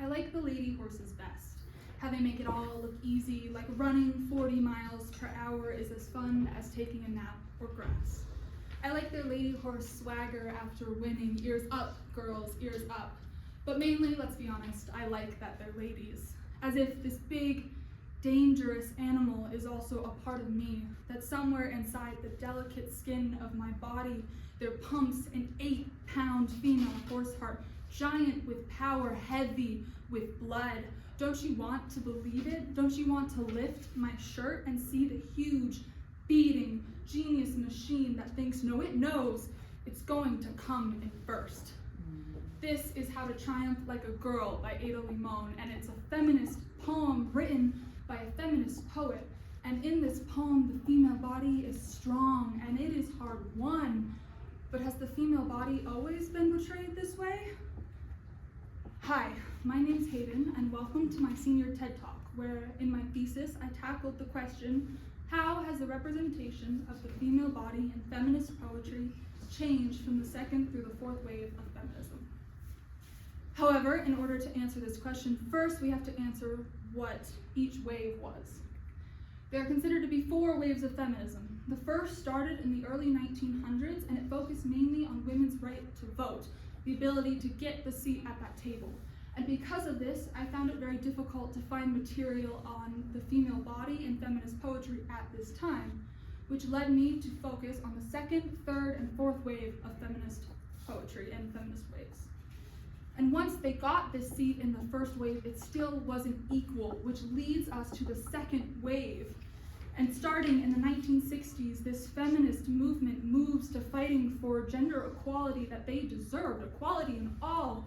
I like the lady horses best, how they make it all look easy, like running 40 miles per hour is as fun as taking a nap or grass. I like their lady horse swagger after winning, ears up, girls, ears up. But mainly, let's be honest, I like that they're ladies. As if this big, dangerous animal is also a part of me, that somewhere inside the delicate skin of my body, there pumps an 8-pound female horse heart, giant with power, heavy with blood. Don't you want to believe it? Don't you want to lift my shirt and see the huge, beating, genius machine that thinks, no, it knows it's going to come in first? This is How to Triumph Like a Girl by Ada Limon, and it's a feminist poem written by a feminist poet. And in this poem, the female body is strong and it is hard won. But has the female body always been portrayed this way? Hi, my name's Hayden, and welcome to my senior TED Talk, where in my thesis I tackled the question, how has the representation of the female body in feminist poetry changed from the second through the fourth wave of feminism? However, in order to answer this question, first we have to answer what each wave was. There are considered to be 4 waves of feminism. The first started in the early 1900s, and it focused mainly on women's right to vote, the ability to get the seat at that table. And because of this, I found it very difficult to find material on the female body in feminist poetry at this time, which led me to focus on the second, third, and fourth wave of feminist poetry and feminist waves. And once they got this seat in the first wave, it still wasn't equal, which leads us to the second wave. And starting in the 1960s, this feminist movement moves to fighting for gender equality that they deserved, equality in all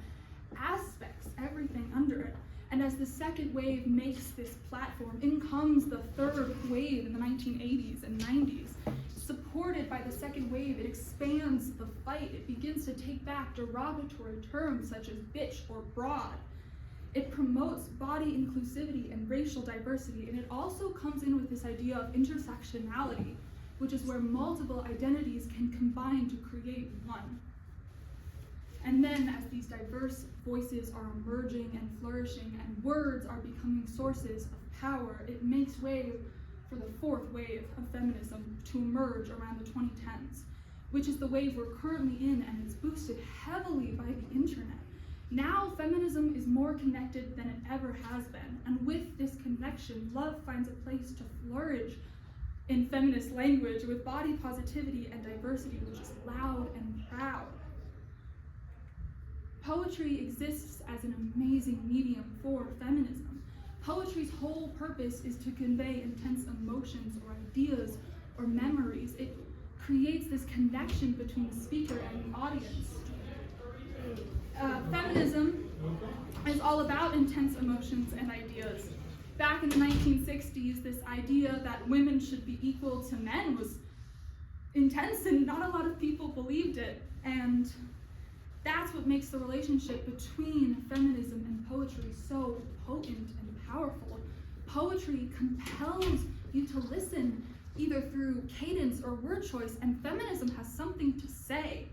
aspects, everything under it. And as the second wave makes this platform, in comes the third wave in the 1980s and 90s. Supported by the second wave, it expands the fight. It begins to take back derogatory terms such as bitch or broad. It promotes body inclusivity and racial diversity, and it also comes in with this idea of intersectionality, which is where multiple identities can combine to create one. And then as these diverse voices are emerging and flourishing and words are becoming sources of power, it makes way for the fourth wave of feminism to emerge around the 2010s, which is the wave we're currently in, and it's boosted heavily by the internet. Now feminism is more connected than it ever has been, and with this connection, love finds a place to flourish in feminist language with body positivity and diversity, which is loud and proud. Poetry exists as an amazing medium for feminism. Poetry's whole purpose is to convey intense emotions or ideas or memories. It creates this connection between the speaker and the audience. Feminism is all about intense emotions and ideas. Back in the 1960s, this idea that women should be equal to men was intense, and not a lot of people believed it. And that's what makes the relationship between feminism and poetry so potent and powerful. Poetry compels you to listen, either through cadence or word choice, and feminism has something to say.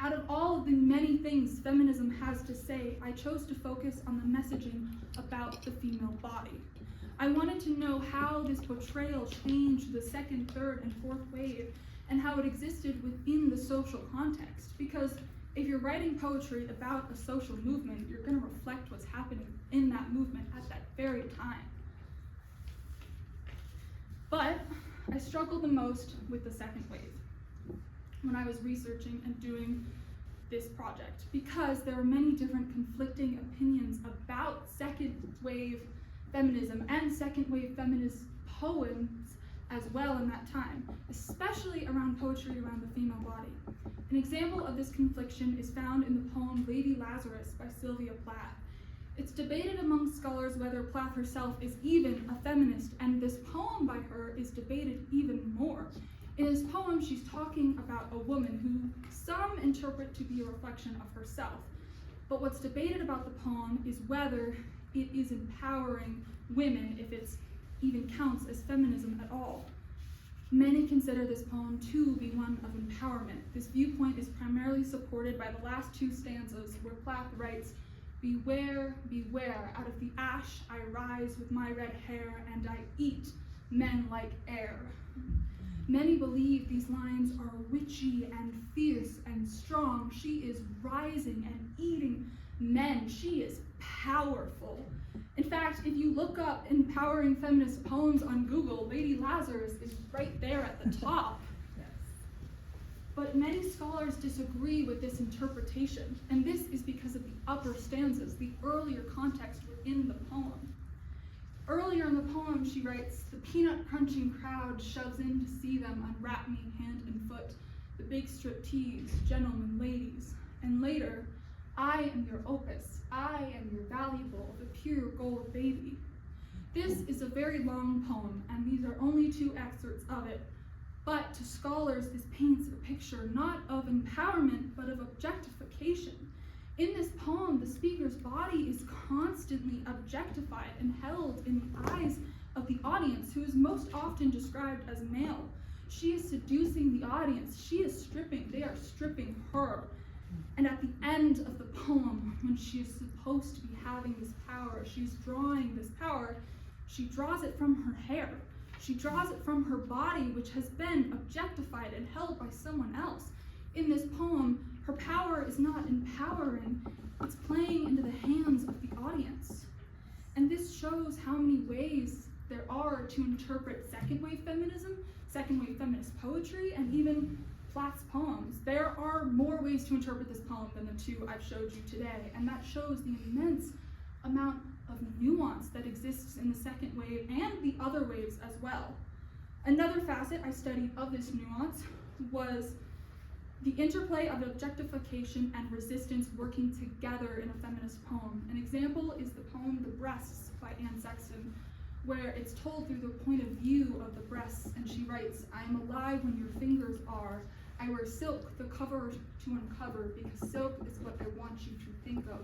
Out of all of the many things feminism has to say, I chose to focus on the messaging about the female body. I wanted to know how this portrayal changed the second, third, and fourth wave, and how it existed within the social context. Because if you're writing poetry about a social movement, you're going to reflect what's happening in that movement at that very time. But I struggled the most with the second wave when I was researching and doing this project, because there are many different conflicting opinions about second wave feminism and second wave feminist poems as well in that time, especially around poetry around the female body. An example of this confliction is found in the poem Lady Lazarus by Sylvia Plath. It's debated among scholars whether Plath herself is even a feminist, and this poem by her is debated even more. In this poem, she's talking about a woman who some interpret to be a reflection of herself. But what's debated about the poem is whether it is empowering women, if it even counts as feminism at all. Many consider this poem to be one of empowerment. This viewpoint is primarily supported by the last 2 stanzas, where Plath writes, Beware, beware, out of the ash I rise with my red hair, and I eat men like air. Many believe these lines are witchy and fierce and strong. She is rising and eating men. She is powerful. In fact, if you look up empowering feminist poems on Google, Lady Lazarus is right there at the top. But many scholars disagree with this interpretation, and this is because of the upper stanzas, the earlier context within the poem. Earlier in the poem, she writes, "The peanut-crunching crowd shoves in to see them unwrap me hand and foot, the big striptease, gentlemen, ladies." And later, "I am your opus, I am your valuable, the pure gold baby." This is a very long poem, and these are only 2 excerpts of it. But to scholars, this paints a picture not of empowerment, but of objectification. In this poem, the speaker's body is constantly objectified and held in the eyes of the audience, who is most often described as male. She is seducing the audience. She is stripping. They are stripping her. And at the end of the poem, when she is supposed to be having this power, she's drawing this power, she draws it from her hair. She draws it from her body, which has been objectified and held by someone else. In this poem, her power is not empowering, it's playing into the hands of the audience. And this shows how many ways there are to interpret second wave feminism, second wave feminist poetry, and even Plath's poems. There are more ways to interpret this poem than the 2 I've showed you today, and that shows the immense amount of nuance that exists in the second wave and the other waves as well. Another facet I studied of this nuance was the interplay of objectification and resistance working together in a feminist poem. An example is the poem The Breasts by Anne Sexton, where it's told through the point of view of the breasts, and she writes, "I am alive when your fingers are. I wear silk, the cover to uncover, because silk is what I want you to think of.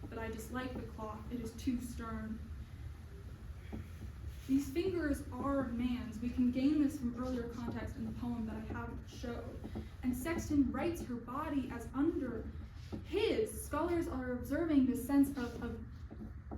But I dislike the cloth, it is too stern." These fingers are man's. We can gain this from earlier context in the poem that I haven't showed. And Sexton writes her body as under his. Scholars are observing this sense of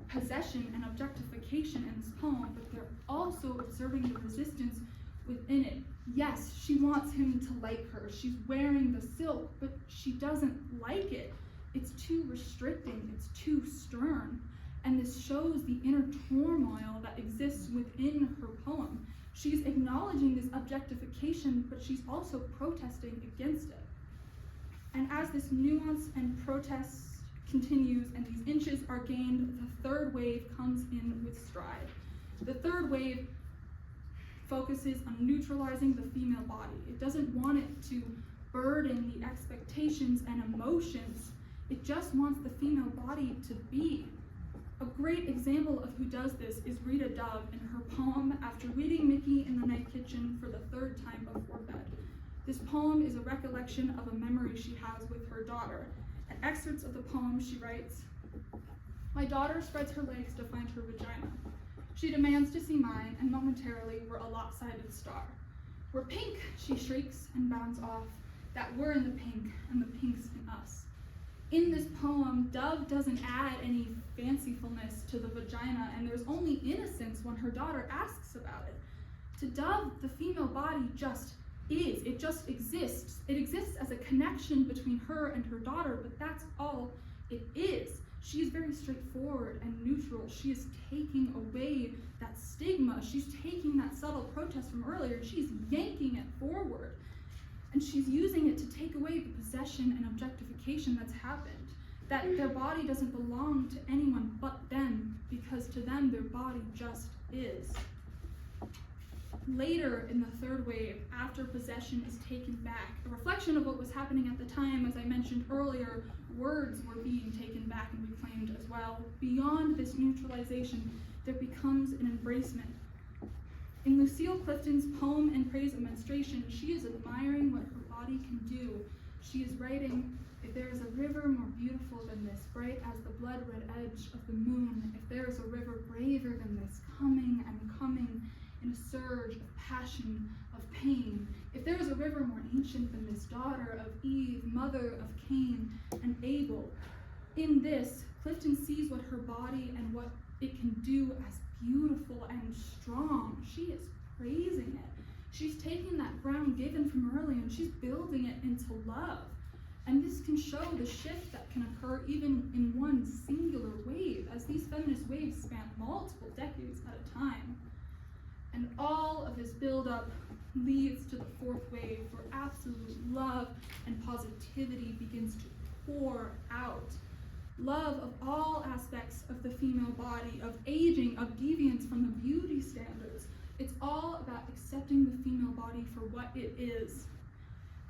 possession and objectification in this poem, but they're also observing the resistance within it. Yes, she wants him to like her. She's wearing the silk, but she doesn't like it. It's too restricting, it's too stern. And this shows the inner turmoil that exists within her poem. She's acknowledging this objectification, but she's also protesting against it. And as this nuance and protest continues and these inches are gained, the third wave comes in with stride. The third wave focuses on neutralizing the female body. It doesn't want it to burden the expectations and emotions. It just wants the female body to be. A great example of who does this is Rita Dove in her poem After Reading Mickey in the Night Kitchen for the 3rd time before bed. This poem is a recollection of a memory she has with her daughter. In excerpts of the poem, she writes, "My daughter spreads her legs to find her vagina. She demands to see mine, and momentarily we're a lopsided star. We're pink," she shrieks and bounds off, "that we're in the pink, and the pink's in us." In this poem, Dove doesn't add any fancifulness to the vagina, and there's only innocence when her daughter asks about it. To Dove, the female body just is. It just exists. It exists as a connection between her and her daughter, but that's all it is. She is very straightforward and neutral. She is taking away that stigma. She's taking that subtle protest from earlier, and she's yanking it forward. And she's using it to take away the possession and objectification that's happened. That their body doesn't belong to anyone but them, because to them their body just is. Later in the third wave, after possession is taken back, a reflection of what was happening at the time, as I mentioned earlier, words were being taken back and reclaimed as well. Beyond this neutralization, there becomes an embracement. In Lucille Clifton's poem In Praise of Menstruation, she is admiring what her body can do. She is writing, "If there is a river more beautiful than this, bright as the blood-red edge of the moon, if there is a river braver than this, coming and coming in a surge of passion, of pain, if there is a river more ancient than this, daughter of Eve, mother of Cain and Abel." In this, Clifton sees body and what it can do as beautiful and strong. She is praising it. She's taking that ground given from earlier and she's building it into love. And this can show the shift that can occur even in one singular wave, as these feminist waves span multiple decades at a time. And all of this buildup leads to the fourth wave, where absolute love and positivity begins to pour out. Love of all aspects of the female body, of aging, of deviance from the beauty standards. It's all about accepting the female body for what it is.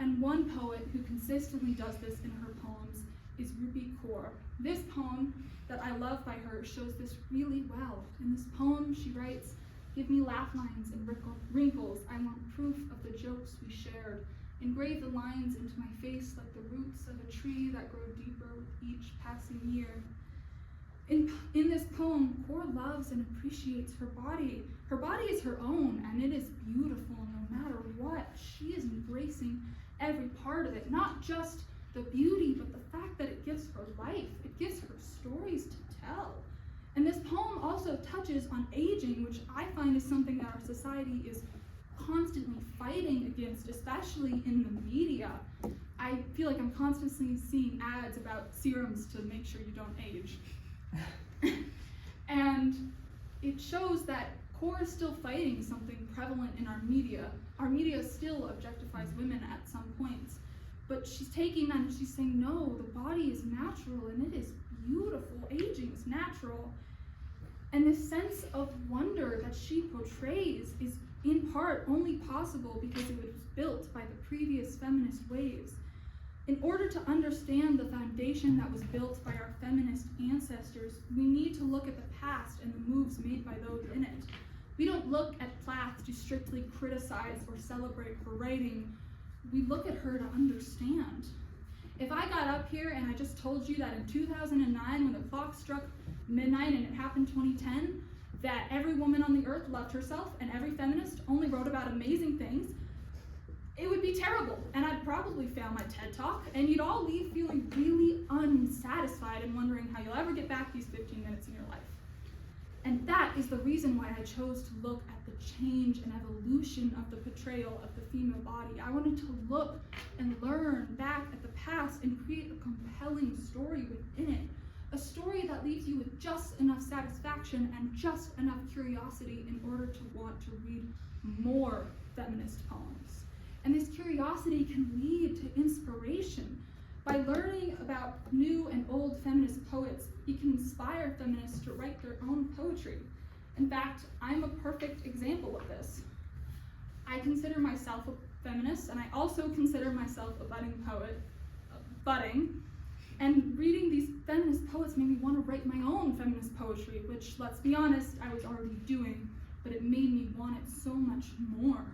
And one poet who consistently does this in her poems is Rupi Kaur. This poem that I love by her shows this really well. In this poem, she writes, "Give me laugh lines and wrinkles. I want proof of the jokes we shared. Engrave the lines into my face like the roots of a tree that grow deeper with each passing year." In this poem, Kaur loves and appreciates her body. Her body is her own, and it is beautiful no matter what. She is embracing every part of it, not just the beauty, but the fact that it gives her life. It gives her stories to tell. And this poem also touches on aging, which I find is something that our society is constantly fighting against, especially in the media. I feel like I'm constantly seeing ads about serums to make sure you don't age. And it shows that Kaur is still fighting something prevalent in our media. Our media still objectifies women at some points. But she's taking that and she's saying, no, the body is natural and it is beautiful. Aging is natural. And this sense of wonder that she portrays is in part only possible because it was built by the previous feminist waves. In order to understand the foundation that was built by our feminist ancestors, we need to look at the past and the moves made by those in it. We don't look at Plath to strictly criticize or celebrate her writing. We look at her to understand. If I got up here and I just told you that in 2009, when the clock struck midnight and it happened 2010, that every woman on the earth loved herself and every feminist only wrote about amazing things, it would be terrible, and I'd probably fail my TED Talk, and you'd all leave feeling really unsatisfied and wondering how you'll ever get back these 15 minutes in your life. And that is the reason why I chose to look at the change and evolution of the portrayal of the female body. I wanted to look and learn back at the past and create a compelling story within it. A story that leaves you with just enough satisfaction and just enough curiosity in order to want to read more feminist poems. And this curiosity can lead to inspiration. By learning about new and old feminist poets, you can inspire feminists to write their own poetry. In fact, I'm a perfect example of this. I consider myself a feminist, and I also consider myself a budding poet. And reading these feminist poets made me want to write my own feminist poetry, which, let's be honest, I was already doing, but it made me want it so much more.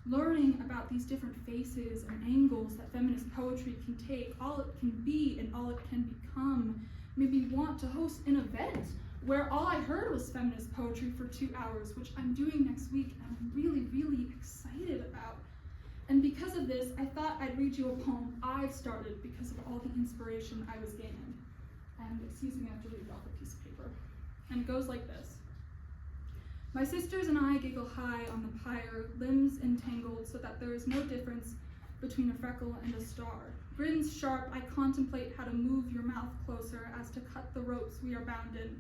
Learning about these different faces and angles that feminist poetry can take, all it can be and all it can become, made me want to host an event where all I heard was feminist poetry for 2 hours, which I'm doing next week and I'm really, really excited about. And because of this, I thought I'd read you a poem I've started because of all the inspiration I was gaining. And excuse me, I have to read it off a piece of paper. And it goes like this. My sisters and I giggle high on the pyre, limbs entangled so that there is no difference between a freckle and a star. Grins sharp, I contemplate how to move your mouth closer as to cut the ropes we are bound in.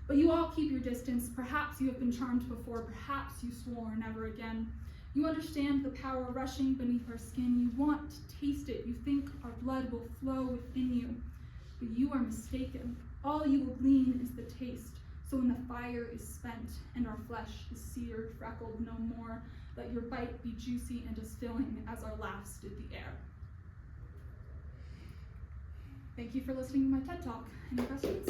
But you all keep your distance. Perhaps you have been charmed before, perhaps you swore never again. You understand the power rushing beneath our skin. You want to taste it. You think our blood will flow within you. But you are mistaken. All you will glean is the taste. So when the fire is spent and our flesh is seared, freckled no more, let your bite be juicy and as filling as our laughs did the air. Thank you for listening to my TED Talk. Any questions?